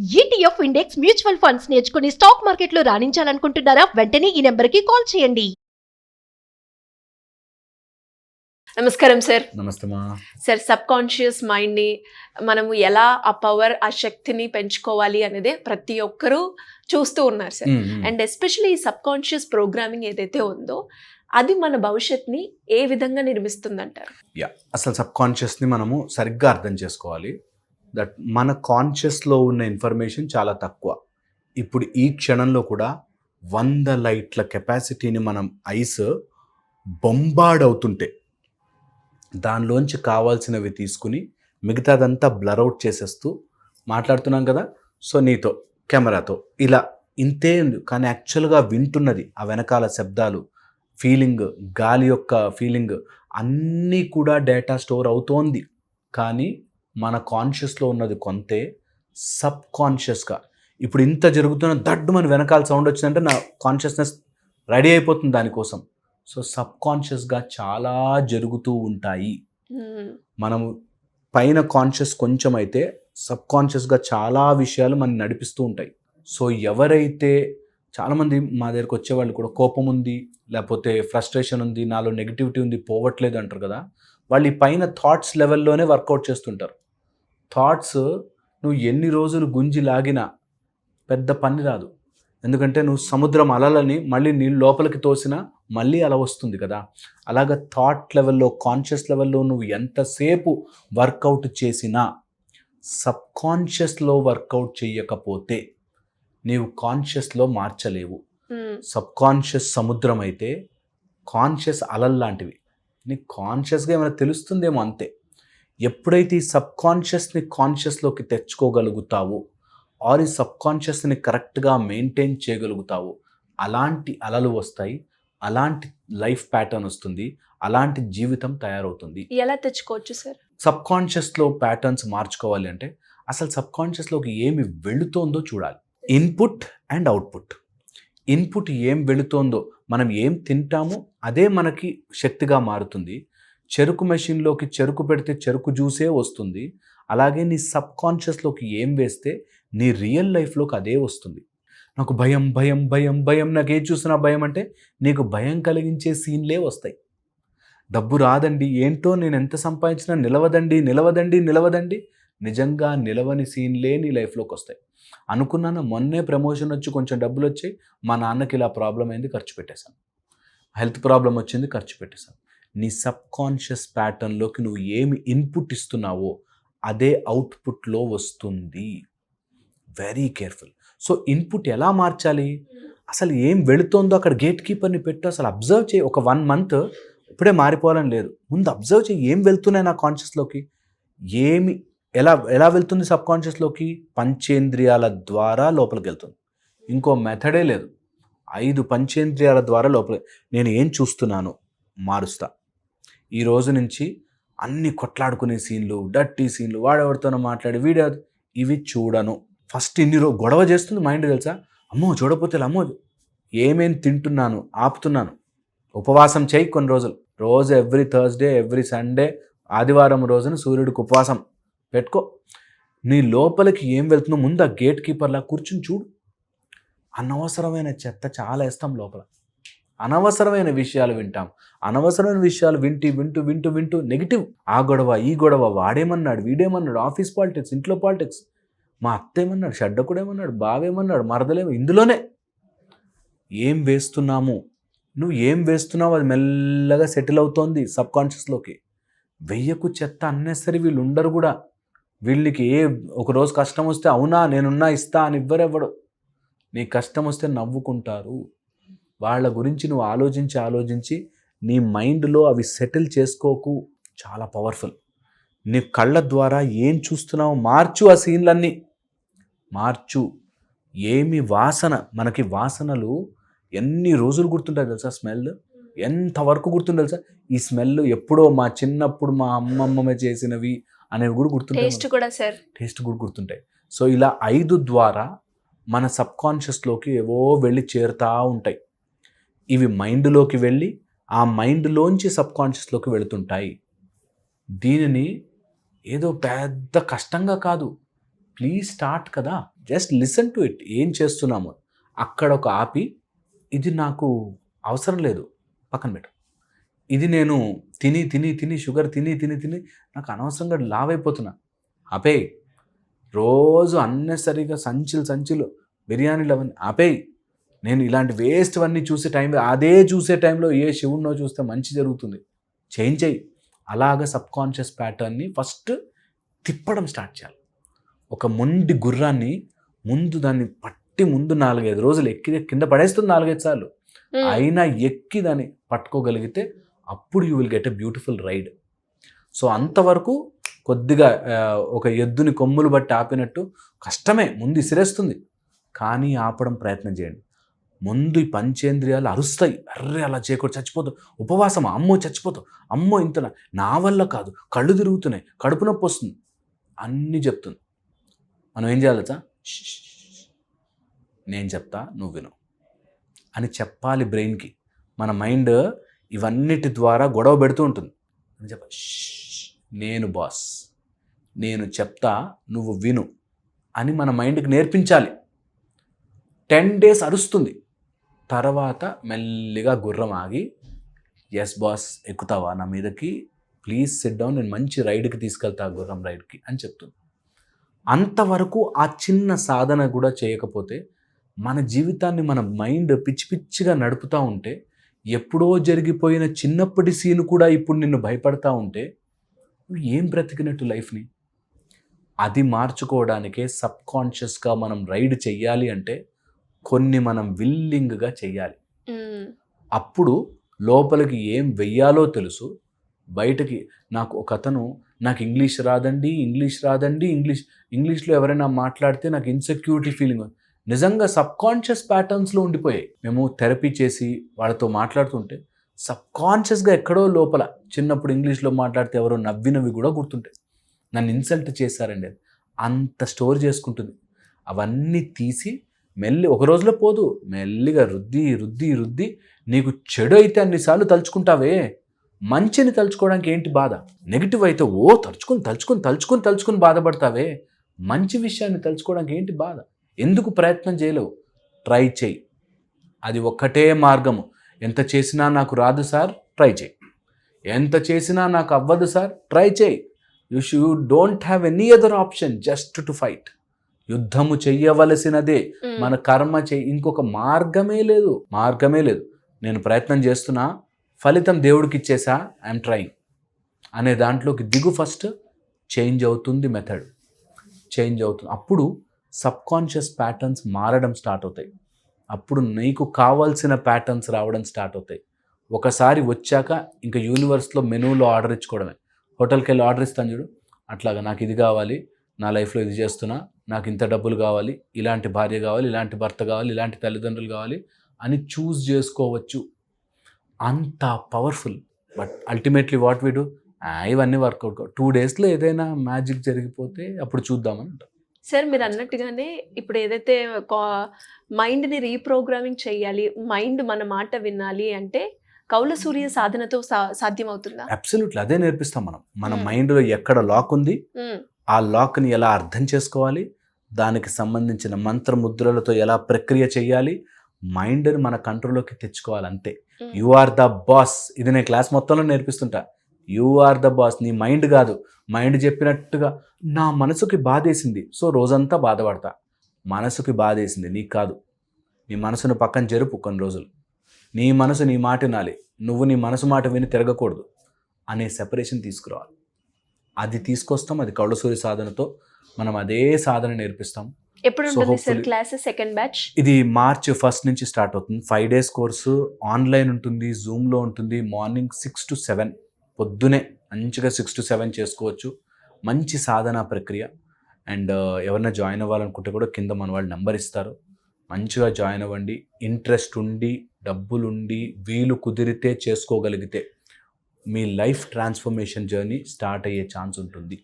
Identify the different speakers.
Speaker 1: ETF index mutual funds నేర్చుకుని stock మార్కెట్లో రాణించాలనుకుంటున్నారా? వెంటనే ఈ నెంబర్కి కాల్ చేయండి.
Speaker 2: నమస్కారం సార్.
Speaker 3: నమస్తే మా.
Speaker 2: సార్, సబ్ కాన్షియస్ మైండ్ని మనము ఎలా ఆ పవర్, ఆ శక్తిని పెంచుకోవాలి అనేదే ప్రతి ఒక్కరూ చూస్తూ ఉన్నారు సార్. అండ్ ఎస్పెషల్లీ ఈ సబ్ కాన్షియస్ ప్రోగ్రామింగ్ ఏదైతే ఉందో అది మన భవిష్యత్తుని ఏ విధంగా నిర్మిస్తుందంటారు?
Speaker 3: అసలు సబ్ కాన్షియస్ని మనము సరిగ్గా అర్థం చేసుకోవాలి. దట్ మన కాన్షియస్లో ఉన్న ఇన్ఫర్మేషన్ చాలా తక్కువ. ఇప్పుడు ఈ క్షణంలో కూడా 100 లైట్ల కెపాసిటీని మనం ఐస్ బొంబార్డ్ అవుతుంటే దానిలోంచి కావాల్సినవి తీసుకుని మిగతాదంతా బ్లర్ అవుట్ చేసేస్తూ మాట్లాడుతున్నాం కదా. సో నీతో కెమెరాతో ఇలా ఇంతే ఉంది, కానీ యాక్చువల్గా వింటున్నది ఆ వెనకాల శబ్దాలు, ఫీలింగ్, గాలి యొక్క ఫీలింగ్ అన్నీ కూడా డేటా స్టోర్ అవుతోంది. కానీ మన కాన్షియస్లో ఉన్నది కొంతే. సబ్ కాన్షియస్గా ఇప్పుడు ఇంత జరుగుతున్న దడ్డు మన వెనకాల సౌండ్ వచ్చిందంటే నా కాన్షియస్నెస్ రెడీ అయిపోతుంది దానికోసం. సో సబ్ కాన్షియస్గా చాలా జరుగుతూ ఉంటాయి. మనము పైన కాన్షియస్ కొంచెం అయితే సబ్ కాన్షియస్గా చాలా విషయాలు మనం నడిపిస్తూ ఉంటాయి. సో ఎవరైతే చాలామంది మా దగ్గరకు వచ్చేవాళ్ళు కూడా కోపం ఉంది, లేకపోతే ఫ్రస్ట్రేషన్ ఉంది, నాలో నెగిటివిటీ ఉంది, పోవట్లేదు అంటారు కదా. వాళ్ళు ఈ పైన థాట్స్ లెవెల్లోనే వర్కౌట్ చేస్తుంటారు. థాట్స్ నువ్వు ఎన్ని రోజులు గుంజి లాగినా పెద్ద పని రాదు. ఎందుకంటే నువ్వు సముద్రం అలలని మళ్ళీ నీళ్ళు లోపలికి తోసినా మళ్ళీ అలా వస్తుంది కదా. అలాగ థాట్ లెవెల్లో, కాన్షియస్ లెవెల్లో నువ్వు ఎంతసేపు వర్కౌట్ చేసినా సబ్ కాన్షియస్లో వర్కౌట్ చేయకపోతే నీవు కాన్షియస్లో మార్చలేవు. సబ్ కాన్షియస్ సముద్రం అయితే కాన్షియస్ అలల్ లాంటివి. నీకు కాన్షియస్గా ఏమైనా తెలుస్తుందేమో అంతే. ఎప్పుడైతే ఈ సబ్ కాన్షియస్ని కాన్షియస్లోకి తెచ్చుకోగలుగుతావో ఆర్ ఈ సబ్ కాన్షియస్ని కరెక్ట్గా మెయింటైన్ చేయగలుగుతావో అలాంటి అలలు వస్తాయి, అలాంటి లైఫ్ ప్యాటర్న్ వస్తుంది, అలాంటి జీవితం తయారవుతుంది.
Speaker 2: ఎలా తెచ్చుకోవచ్చు సార్?
Speaker 3: సబ్ కాన్షియస్లో ప్యాటర్న్స్ మార్చుకోవాలి అంటే అసలు సబ్ కాన్షియస్లోకి ఏమి వెళుతోందో చూడాలి. Input and output. ఇన్పుట్ ఏం వెళుతోందో, మనం ఏం తింటామో అదే మనకి శక్తిగా మారుతుంది. చెరుకు మెషిన్లోకి చెరుకు పెడితే చెరుకు జ్యూసే వస్తుంది. అలాగే నీ సబ్ కాన్షియస్లోకి ఏం వేస్తే నీ రియల్ లైఫ్లోకి అదే వస్తుంది. నాకు భయం భయం భయం భయం, నాకు ఏది చూసినా భయం అంటే నీకు భయం కలిగించే సీన్లే వస్తాయి. డబ్బు రాదండి, ఏంటో నేను ఎంత సంపాదించినా నిలవదండి నిలవదండి నిలవదండి, నిజంగా నిలవని సీన్లే నీ లైఫ్లోకి వస్తాయి. అనుకున్నాను మొన్నే ప్రమోషన్ వచ్చి కొంచెం డబ్బులు వచ్చాయి, మా నాన్నకి ఇలా ప్రాబ్లం అయింది, ఖర్చు పెట్టేశాను. హెల్త్ ప్రాబ్లం వచ్చింది, ఖర్చు పెట్టేశాను. నీ సబ్ కాన్షియస్ ప్యాటర్న్లోకి నువ్వు ఏమి ఇన్పుట్ ఇస్తున్నావో అదే అవుట్పుట్లో వస్తుంది. Very careful. సో ఇన్పుట్ ఎలా మార్చాలి? అసలు ఏం వెళుతోందో అక్కడ గేట్ కీపర్ని పెట్టు, అసలు అబ్జర్వ్ చేయి. ఒక 1 మంత్ ఇప్పుడే మారిపోవాలని లేదు, ముందు అబ్జర్వ్ చేయి. ఏం వెళ్తున్నాయి నా కాన్షియస్లోకి, ఏమి ఎలా ఎలా వెళ్తుంది సబ్ కాన్షియస్లోకి? పంచేంద్రియాల ద్వారా లోపలికి వెళ్తుంది. ఇంకో మెథడే లేదు. 5 పంచేంద్రియాల ద్వారా లోపల నేను ఏం చూస్తున్నాను మారుస్తా. ఈ రోజు నుంచి అన్ని కొట్లాడుకునే సీన్లు, డర్టీ సీన్లు, వాడెవరితోనో మాట్లాడి వీడియో ఇవి చూడను. ఫస్ట్ ఇన్ని గొడవ చేస్తుంది మైండ్ తెలుసా. అమ్మో చూడపోతే అమ్మో. ఏమేం తింటున్నాను ఆపుతున్నాను. ఉపవాసం చేయి కొన్ని రోజులు. రోజు ఎవ్రీ థర్స్డే, ఎవ్రీ సండే, ఆదివారం రోజున సూర్యుడికి ఉపవాసం పెట్టుకో. నీ లోపలికి ఏం వెళ్తుందో ముందు ఆ గేట్ కీపర్లా కూర్చుని చూడు. అనవసరమైన చెత్త చాలా వేస్తాం లోపల. అనవసరమైన విషయాలు వింటాం. అనవసరమైన విషయాలు వింటూ వింటూ వింటూ వింటూ నెగిటివ్, ఆ గొడవ ఈ గొడవ, వాడేమన్నాడు వీడేమన్నాడు, ఆఫీస్ పాలిటిక్స్, ఇంట్లో పాలిటిక్స్, మా అత్త ఏమన్నాడు, షడ్డకుడు ఏమన్నాడు, బావేమన్నాడు, మరదలేమో, ఇందులోనే ఏం వేస్తున్నాము. నువ్వు ఏం వేస్తున్నావు అది మెల్లగా సెటిల్ అవుతోంది సబ్ కాన్షియస్లోకి. వెయ్యకు చెత్త అన్నెసరి. వీళ్ళు ఉండరు కూడా. వీళ్ళకి ఒకరోజు కష్టం వస్తే అవునా నేనున్నా ఇస్తా అని ఇవ్వరెవ్వడు. నీ కష్టం వస్తే నవ్వుకుంటారు. వాళ్ళ గురించి నువ్వు ఆలోచించి నీ మైండ్లో అవి సెటిల్ చేసుకోకు. చాలా పవర్ఫుల్. నీ కళ్ళ ద్వారా ఏం చూస్తున్నావు మార్చు. ఆ సీన్లన్నీ మార్చు. ఏమి వాసన, మనకి వాసనలు ఎన్ని రోజులు గుర్తుంటాయి తెలుసా? స్మెల్ ఎంతవరకు గుర్తుంటుంది తెలుసా? ఈ స్మెల్ ఎప్పుడో మా చిన్నప్పుడు మా అమ్మమ్మ చేసినవి అనేవి కూడా గుర్తుంటాయి. టేస్ట్ కూడా గుర్తుంటాయి. సో ఇలా 5 ద్వారా మన సబ్ కాన్షియస్లోకి ఏవో వెళ్ళి చేరుతూ ఉంటాయి. ఇవి మైండ్లోకి వెళ్ళి ఆ మైండ్లోంచి సబ్ కాన్షియస్లోకి వెళుతుంటాయి. దీనిని ఏదో పెద్ద కష్టంగా కాదు, ప్లీజ్ స్టార్ట్ కదా, జస్ట్ లిసన్ టు ఇట్. ఏం చేస్తున్నాము అక్కడ ఒక ఆపి, ఇది నాకు అవసరం లేదు, పక్కన పెట్టు. ఇది నేను తిని తిని తిని షుగర్ తిని తిని తిని నాకు అనవసరంగా లావ్ అయిపోతున్నా, ఆపేయి. రోజు అన్నెసరిగా సంచులు బిర్యానీలు అవన్నీ ఆపేయి. నేను ఇలాంటి వేస్ట్ అన్నీ చూసే టైంలో ఏ శివుణ్ణో చూస్తే మంచి జరుగుతుంది, చేంజ్ అయ్యి. అలాగ సబ్కాన్షియస్ ప్యాటర్న్ని ఫస్ట్ తిప్పడం స్టార్ట్ చేయాలి. ఒక మొండి గుర్రాన్ని దాన్ని పట్టి ముందు 4-5 రోజులు ఎక్కి కింద పడేస్తుంది 4-5 సార్లు, అయినా ఎక్కి దాన్ని పట్టుకోగలిగితే అప్పుడు you will get a beautiful ride. So అంతవరకు కొద్దిగా ఒక ఎద్దుని కొమ్ములు బట్టి ఆపినట్టు కష్టమే, ముందు ఇసిరేస్తుంది, కానీ ఆపడం ప్రయత్నం చేయండి. ముందు ఈ పంచేంద్రియాలు అరుస్తాయి, అర్రే అలా చేయకూడదు, చచ్చిపోతావు, ఉపవాసం, అమ్మో చచ్చిపోతావు, అమ్మో ఇంత నా వల్ల కాదు, కళ్ళు తిరుగుతున్నాయి, కడుపు నొప్పి వస్తుంది, అన్నీ చెప్తుంది. మనం ఏం చేయాలి సార్? నేను చెప్తా, నువ్వు విను అని చెప్పాలి బ్రెయిన్కి. మన మైండ్ ఇవన్నిటి ద్వారా గొడవ పెడుతూ ఉంటుంది. అని చెప్ప, నేను బాస్, నేను చెప్తా, నువ్వు విను అని మన మైండ్కి నేర్పించాలి. 10 days అరుస్తుంది, తర్వాత మెల్లిగా గుర్రం ఆగి, ఎస్ బాస్ ఎక్కుతావా నా మీదకి, ప్లీజ్ సిట్ డౌన్, నేను మంచి రైడ్కి తీసుకెళ్తా, గుర్రం రైడ్కి అని చెప్తుంది. అంతవరకు ఆ చిన్న సాధన కూడా చేయకపోతే మన జీవితాన్ని మన మైండ్ పిచ్చి పిచ్చిగా నడుపుతూ ఉంటే, ఎప్పుడో జరిగిపోయిన చిన్నప్పటి సీన్ కూడా ఇప్పుడు నిన్ను భయపడతా ఉంటే నువ్వు ఏం బ్రతికినట్టు లైఫ్ని? అది మార్చుకోవడానికే సబ్కాన్షియస్గా మనం రైడ్ చెయ్యాలి అంటే కొన్ని మనం విల్లింగ్గా చెయ్యాలి. అప్పుడు లోపలికి ఏం వెయ్యాలో తెలుసు, బయటకి. నాకు ఒక అతను, నాకు ఇంగ్లీష్లో ఎవరైనా మాట్లాడితే నాకు ఇన్సెక్యూరిటీ ఫీలింగ్, నిజంగా సబ్కాన్షియస్ ప్యాటర్న్స్లో ఉండిపోయాయి. మేము థెరపీ చేసి వాళ్ళతో మాట్లాడుతుంటే సబ్కాన్షియస్గా ఎక్కడో లోపల చిన్నప్పుడు ఇంగ్లీష్లో మాట్లాడితే ఎవరో నవ్వినవి కూడా గుర్తుంటాయి, నన్ను ఇన్సల్ట్ చేశారండి, అంత స్టోర్ చేసుకుంటుంది. అవన్నీ తీసి ఒక రోజులో పోదు, మెల్లిగా రుద్ది నీకు చెడు అయితే అన్నిసార్లు తలుచుకుంటావే, మంచిని తలుచుకోవడానికి ఏంటి బాధ? నెగిటివ్ అయితే తలుచుకుని బాధపడతావే, మంచి విషయాన్ని తలుచుకోవడానికి ఏంటి బాధ? ఎందుకు ప్రయత్నం చేయలేవు? ట్రై చేయి, అది ఒక్కటే మార్గము. ఎంత చేసినా నాకు రాదు సార్, ట్రై చేయి. ఎంత చేసినా నాకు అవ్వదు సార్, ట్రై చేయి. You don't have any other option just to fight. యుద్ధము చెయ్యవలసినదే, మన కర్మ ఇంకొక మార్గమే లేదు. నేను ప్రయత్నం చేస్తున్నా, ఫలితం దేవుడికి ఇచ్చేసా, ఐఎమ్ ట్రైయింగ్ అనే దాంట్లోకి దిగు. ఫస్ట్ చేంజ్ అవుతుంది, మెథడ్ చేంజ్ అవుతుంది. అప్పుడు సబ్కాన్షియస్ ప్యాటర్న్స్ మారడం స్టార్ట్ అవుతాయి. అప్పుడు నీకు కావాల్సిన ప్యాటర్న్స్ రావడం స్టార్ట్ అవుతాయి. ఒకసారి వచ్చాక ఇంకా యూనివర్స్లో మెనూలో ఆర్డర్ ఇచ్చుకోవడమే. హోటల్కి వెళ్ళి ఆర్డర్ ఇస్తాను చూడు, అట్లాగా నాకు ఇది కావాలి, నా లైఫ్లో ఇది చేస్తున్నా, నాకు ఇంత డబ్బులు కావాలి, ఇలాంటి భార్య కావాలి, ఇలాంటి భర్త కావాలి, ఇలాంటి తల్లిదండ్రులు కావాలి అని చూస్ చేసుకోవచ్చు. అంత powerful. But ultimately what we do, ఇవన్నీ వర్కౌట్ 2 daysలో ఏదైనా మ్యాజిక్ జరిగిపోతే అప్పుడు చూద్దామని అంటాం.
Speaker 2: సార్ మీరు అన్నట్టుగానే ఇప్పుడు ఏదైతే మైండ్ని రీప్రోగ్రామింగ్ చేయాలి, మైండ్ మన మాట వినాలి అంటే కౌల సూర్య సాధనతో సాధ్యమవుతుందా? అబ్సల్యూట్లీ, అదే నేర్పిస్తాం మనం. మన మైండ్లో ఎక్కడ లాక్ ఉంది, ఆ లాక్ని ఎలా అర్థం చేసుకోవాలి, దానికి సంబంధించిన మంత్రముద్రలతో ఎలా ప్రక్రియ చేయాలి, మైండ్ని మన కంట్రోల్లోకి తెచ్చుకోవాలి, అంతే. You are the boss. ఇది నేను క్లాస్ మొత్తంలో నేర్పిస్తుంటా. యు ఆర్ ద బాస్, నీ మైండ్ కాదు. మైండ్ చెప్పినట్టుగా నా మనసుకి బాధేసింది, సో రోజంతా బాధపడతా. మనసుకి బాధేసింది, నీకు కాదు. నీ మనసును పక్కన జరుపు కొన్ని రోజులు. నీ మనసు నీ మాట వినాలి, నువ్వు నీ మనసు మాట విని తిరగకూడదు అనే సెపరేషన్ తీసుకురావాలి. అది తీసుకొస్తాం. అది కౌల సూర్య సాధనతో మనం అదే సాధన నేర్పిస్తాం. ఎప్పుడు ఉంటుంది సార్ క్లాస్? సెకండ్ బ్యాచ్
Speaker 3: ఇది March 1 నుంచి స్టార్ట్ అవుతుంది. 5 days కోర్సు ఆన్లైన్ ఉంటుంది, జూమ్లో ఉంటుంది. మార్నింగ్ 6 to 7 పొద్దునే మంచిగా 6 to 7 చేసుకోవచ్చు. మంచి సాధనా ప్రక్రియ. అండ్ ఎవరైనా జాయిన్ అవ్వాలనుకుంటే కూడా కింద మన వాళ్ళు నెంబర్ ఇస్తారు. మంచిగా జాయిన్ అవ్వండి. ఇంట్రెస్ట్ ఉండి, డబ్బులుండి, వీలు కుదిరితే చేసుకోగలిగితే మీ లైఫ్ ట్రాన్స్ఫర్మేషన్ జర్నీ స్టార్ట్ అయ్యే ఛాన్స్ ఉంటుంది.